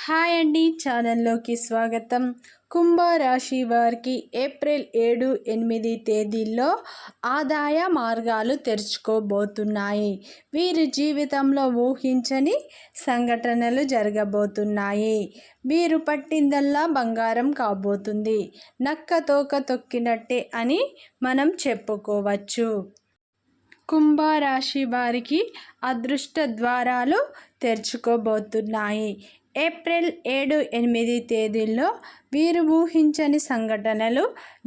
Hi అండి, ఛానల్లోకి స్వాగతం. కుంభరాశి వారికి ఏప్రిల్ 7, 8 తేదీల్లో ఆదాయ మార్గాలు తెరుచుకోబోతున్నాయి. వీరి జీవితంలో ఊహించని సంఘటనలు జరగబోతున్నాయి. వీరు పట్టిందల్లా బంగారం కాబోతుంది. నక్క తోక తొక్కినట్టే అని మనం చెప్పుకోవచ్చు. కుంభరాశి వారికి అదృష్ట ద్వారాలు తెరుచుకోబోతున్నాయి. ఏప్రిల్ 7, 8 తేదీల్లో వీరు ఊహించని సంఘటనలు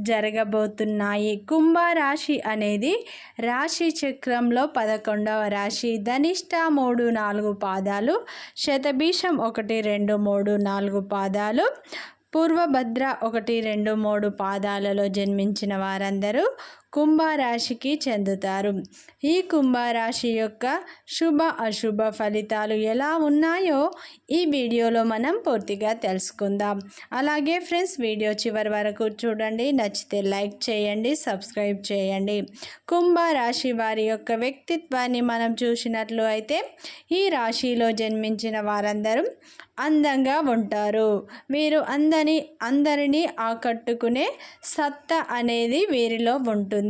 జరగబోతున్నాయి. కుంభరాశి అనేది రాశి చక్రంలో 11వ రాశి. ధనిష్ట 3, 4 పాదాలు, శతభిషం 1, 2, 3, 4 పాదాలు, పూర్వభద్ర 1, 2, 3 పాదాలలో జన్మించిన వారందరూ కుంభరాశికి చెందుతారు. ఈ కుంభరాశి యొక్క శుభ అశుభ ఫలితాలు ఎలా ఉన్నాయో ఈ వీడియోలో మనం పూర్తిగా తెలుసుకుందాం. అలాగే ఫ్రెండ్స్, వీడియో చివరి వరకు చూడండి. నచ్చితే లైక్ చేయండి, సబ్స్క్రైబ్ చేయండి. కుంభరాశి వారి యొక్క వ్యక్తిత్వాన్ని మనం చూసినట్లు అయితే ఈ రాశిలో జన్మించిన వారందరూ అందంగా ఉంటారు. వీరు అందరినీ ఆకట్టుకునే సత్తా అనేది వీరిలో ఉంటుంది.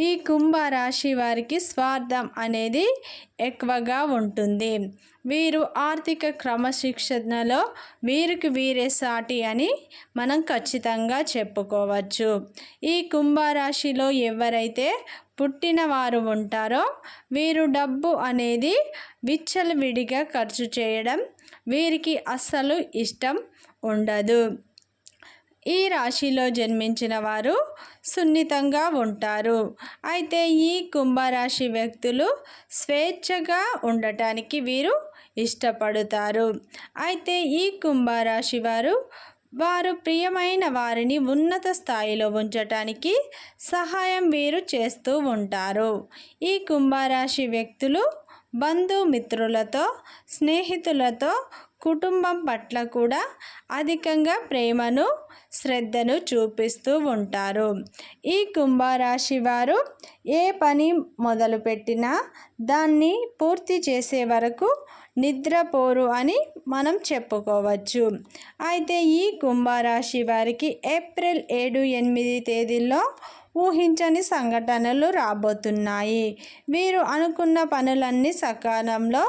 ఈ కుంభరాశి వారికి స్వార్థం అనేది ఎక్కువగా ఉంటుంది. వీరు ఆర్థిక క్రమశిక్షణలో వీరికి వీరే సాటి అని మనం ఖచ్చితంగా చెప్పుకోవచ్చు. ఈ కుంభరాశిలో ఎవరైతే పుట్టిన వారు ఉంటారో వీరు డబ్బు అనేది విచ్చలవిడిగా ఖర్చు చేయడం వీరికి అస్సలు ఇష్టం ఉండదు. ఈ రాశిలో జన్మించిన వారు సున్నితంగా ఉంటారు. అయితే ఈ కుంభరాశి వ్యక్తులు స్వేచ్ఛగా ఉండటానికి వీరు ఇష్టపడతారు. అయితే ఈ కుంభరాశి వారు ప్రియమైన వారిని ఉన్నత స్థాయిలో ఉంచటానికి సహాయం వీరు చేస్తూ ఉంటారు. ఈ కుంభరాశి వ్యక్తులు బంధుమిత్రులతో, స్నేహితులతో, కుటుంబం పట్ల కూడా అధికంగా ప్రేమను, శ్రద్ధను చూపిస్తూ ఉంటారు. ఈ కుంభరాశి వారు ఏ పని మొదలుపెట్టినా దాన్ని పూర్తి చేసే వరకు నిద్రపోరు అని మనం చెప్పుకోవచ్చు. అయితే ఈ కుంభరాశి వారికి ఏప్రిల్ 7, 8 తేదీల్లో ఊహించని సంఘటనలు రాబోతున్నాయి. వీరు అనుకున్న పనులన్నీ సకాలంలో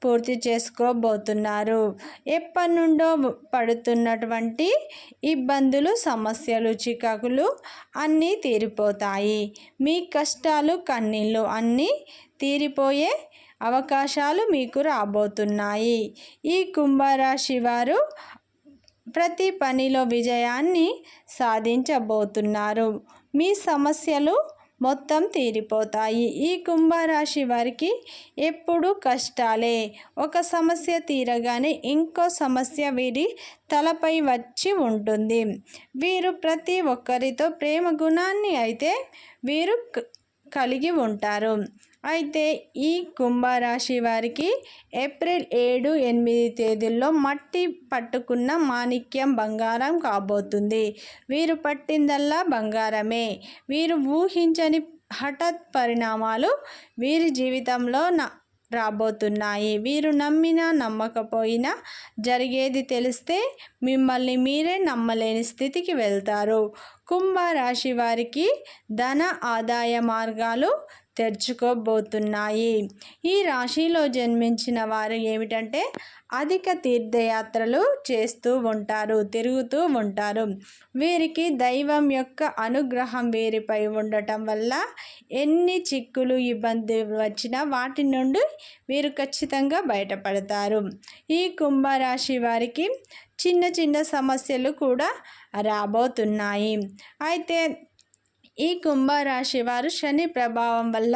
పూర్తి చేసుకోబోతున్నారు. ఎప్పటి నుండో పడుతున్నటువంటి ఇబ్బందులు, సమస్యలు, చికాకులు అన్నీ తీరిపోతాయి. మీ కష్టాలు, కన్నీళ్ళు అన్నీ తీరిపోయే అవకాశాలు మీకు రాబోతున్నాయి. ఈ కుంభరాశి వారు ప్రతి పనిలో విజయాన్ని సాధించబోతున్నారు. మీ సమస్యలు మొత్తం తీరిపోతాయి. ఈ కుంభరాశి వారికి ఎప్పుడు కష్టాలే. ఒక సమస్య తీరగానే ఇంకో సమస్య వీరి తలపై వచ్చి ఉంటుంది. వీరు ప్రతి ఒక్కరితో ప్రేమ గుణాన్ని అయితే వీరు కలిగి ఉంటారు. అయితే ఈ కుంభరాశి వారికి ఏప్రిల్ 7, 8 తేదీల్లో మట్టి పట్టుకున్న మాణిక్యం బంగారం కాబోతుంది. వీరు పట్టిందల్లా బంగారమే. వీరు ఊహించని హఠాత్ పరిణామాలు వీరి జీవితంలో రాబోతున్నాయి. వీరు నమ్మినా నమ్మకపోయినా జరిగేది తెలిస్తే మిమ్మల్ని మీరే నమ్మలేని స్థితికి వెళ్తారు. కుంభరాశి వారికి ధన ఆదాయ మార్గాలు తెరుచుకోబోతున్నాయి. ఈ రాశిలో జన్మించిన వారు ఏమిటంటే అధిక తీర్థయాత్రలు చేస్తూ ఉంటారు, తిరుగుతూ ఉంటారు. వీరికి దైవం యొక్క అనుగ్రహం వీరిపై ఉండటం వల్ల ఎన్ని చిక్కులు, ఇబ్బందులు వచ్చినా వాటి నుండి వీరు ఖచ్చితంగా బయటపడతారు. ఈ కుంభరాశి వారికి చిన్న చిన్న సమస్యలు కూడా రాబోతున్నాయి. అయితే ఈ కుంభరాశి వారు శని ప్రభావం వల్ల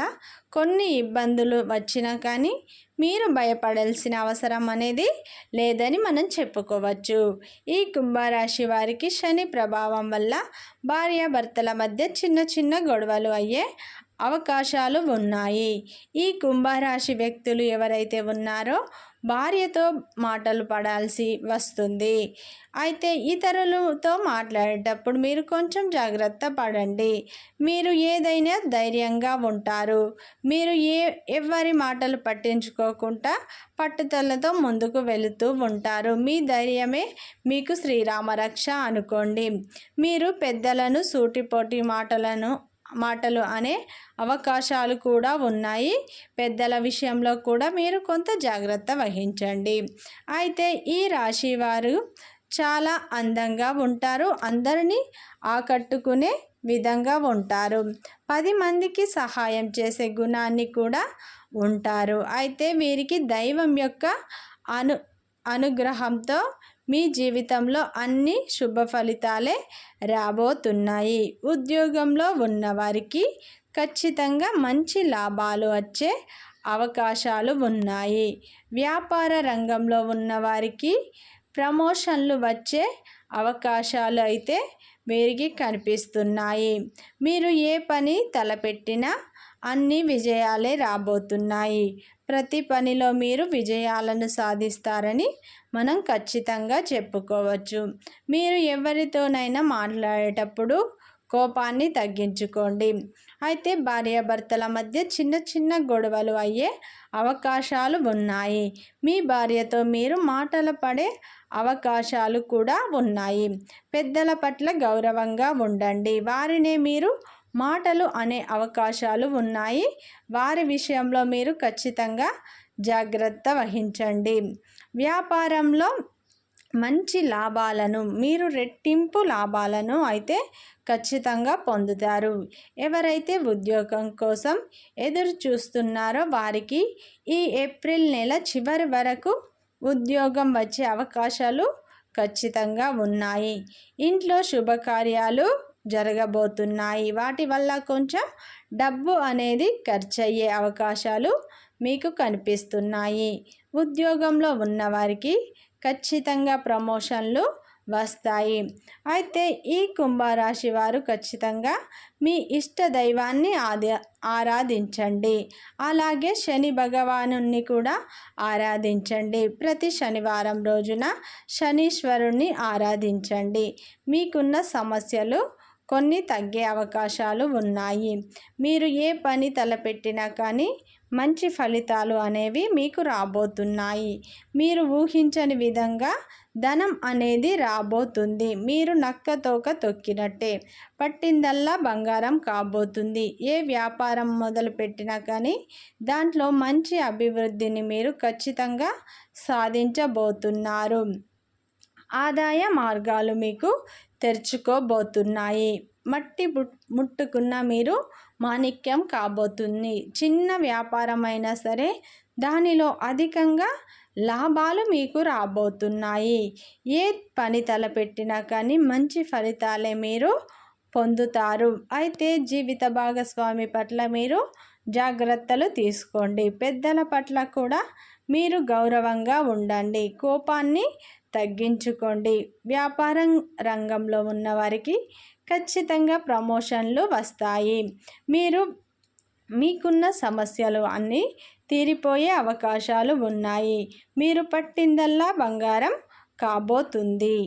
కొన్ని ఇబ్బందులు వచ్చినా కానీ మీరు భయపడాల్సిన అవసరం అనేది లేదని మనం చెప్పుకోవచ్చు. ఈ కుంభరాశి వారికి శని ప్రభావం వల్ల భార్యాభర్తల మధ్య చిన్న చిన్న గొడవలు అయ్యే అవకాశాలు ఉన్నాయి. ఈ కుంభరాశి వ్యక్తులు ఎవరైతే ఉన్నారో భార్యతో మాటలు పడాల్సి వస్తుంది. అయితే ఇతరులతో మాట్లాడేటప్పుడు మీరు కొంచెం జాగ్రత్త పడండి. మీరు ఏదైనా ధైర్యంగా ఉంటారు. మీరు ఎవరి మాటలు పట్టించుకోకుండా పట్టుదలతో ముందుకు వెళుతూ ఉంటారు. మీ ధైర్యమే మీకు శ్రీరామ రక్ష అనుకోండి. మీరు పెద్దలను సూటిపోటి మాటలు అనే అవకాశాలు కూడా ఉన్నాయి. పెద్దల విషయంలో కూడా మీరు కొంత జాగ్రత్త వహించండి. అయితే ఈ రాశి వారు చాలా అందంగా ఉంటారు. అందరినీ ఆకట్టుకునే విధంగా ఉంటారు. 10 మందికి సహాయం చేసే గుణాన్ని కూడా ఉంటారు. అయితే వీరికి దైవం యొక్క అనుగ్రహంతో మీ జీవితంలో అన్ని శుభ ఫలితాలే రాబోతున్నాయి. ఉద్యోగంలో ఉన్నవారికి ఖచ్చితంగా మంచి లాభాలు వచ్చే అవకాశాలు ఉన్నాయి. వ్యాపార రంగంలో ఉన్నవారికి ప్రమోషన్లు వచ్చే అవకాశాలు అయితే వీరికి కనిపిస్తున్నాయి. మీరు ఏ పని తలపెట్టినా అన్ని విజయాలే రాబోతున్నాయి. ప్రతి పనిలో మీరు విజయాలను సాధిస్తారని మనం ఖచ్చితంగా చెప్పుకోవచ్చు. మీరు ఎవరితోనైనా మాట్లాడేటప్పుడు కోపాన్ని తగ్గించుకోండి. అయితే భార్యాభర్తల మధ్య చిన్న చిన్న గొడవలు అయ్యే అవకాశాలు ఉన్నాయి. మీ భార్యతో మీరు మాటలు పడే అవకాశాలు కూడా ఉన్నాయి. పెద్దల పట్ల గౌరవంగా ఉండండి. వారినే మీరు మాటలు అనే అవకాశాలు ఉన్నాయి. వారి విషయంలో మీరు ఖచ్చితంగా జాగ్రత్త వహించండి. వ్యాపారంలో మంచి లాభాలను మీరు రెట్టింపు లాభాలను అయితే ఖచ్చితంగా పొందుతారు. ఎవరైతే ఉద్యోగం కోసం ఎదురు చూస్తున్నారో వారికి ఈ ఏప్రిల్ నెల చివరి వరకు ఉద్యోగం వచ్చే అవకాశాలు ఖచ్చితంగా ఉన్నాయి. ఇంట్లో శుభకార్యాలు జరగబోతున్నాయి. వాటి వల్ల కొంచెం డబ్బు అనేది ఖర్చు అయ్యే అవకాశాలు మీకు కనిపిస్తున్నాయి. ఉద్యోగంలో ఉన్నవారికి ఖచ్చితంగా ప్రమోషన్లు వస్తాయి. అయితే ఈ కుంభరాశి వారు ఖచ్చితంగా మీ ఇష్ట దైవాన్ని ఆరాధించండి. అలాగే శని భగవానుని కూడా ఆరాధించండి. ప్రతి శనివారం రోజున శనీశ్వరుణ్ణి ఆరాధించండి. మీకున్న సమస్యలు కొన్ని తగ్గే అవకాశాలు ఉన్నాయి. మీరు ఏ పని తలపెట్టినా కానీ మంచి ఫలితాలు అనేవి మీకు రాబోతున్నాయి. మీరు ఊహించని విధంగా ధనం అనేది రాబోతుంది. మీరు నక్కతోక తొక్కినట్టే పట్టిందల్లా బంగారం కాబోతుంది. ఏ వ్యాపారం మొదలుపెట్టినా కానీ దాంట్లో మంచి అభివృద్ధిని మీరు ఖచ్చితంగా సాధించబోతున్నారు. ఆదాయ మార్గాలు మీకు తెరుచుకోబోతున్నాయి. మట్టి ముట్టుకున్న మీరు మాణిక్యం కాబోతుంది. చిన్న వ్యాపారమైనా సరే దానిలో అధికంగా లాభాలు మీకు రాబోతున్నాయి. ఏ పని తలపెట్టినా కానీ మంచి ఫలితాలే మీరు పొందుతారు. అయితే జీవిత భాగస్వామి పట్ల మీరు జాగ్రత్తలు తీసుకోండి. పెద్దల పట్ల కూడా మీరు గౌరవంగా ఉండండి. కోపాన్ని తగ్గించుకోండి. వ్యాపారం రంగంలో ఉన్నవారికి ఖచ్చితంగా ప్రమోషన్లు వస్తాయి. మీకున్న సమస్యలు అన్నీ తీరిపోయే అవకాశాలు ఉన్నాయి. మీరు పట్టిందల్లా బంగారం కాబోతుంది.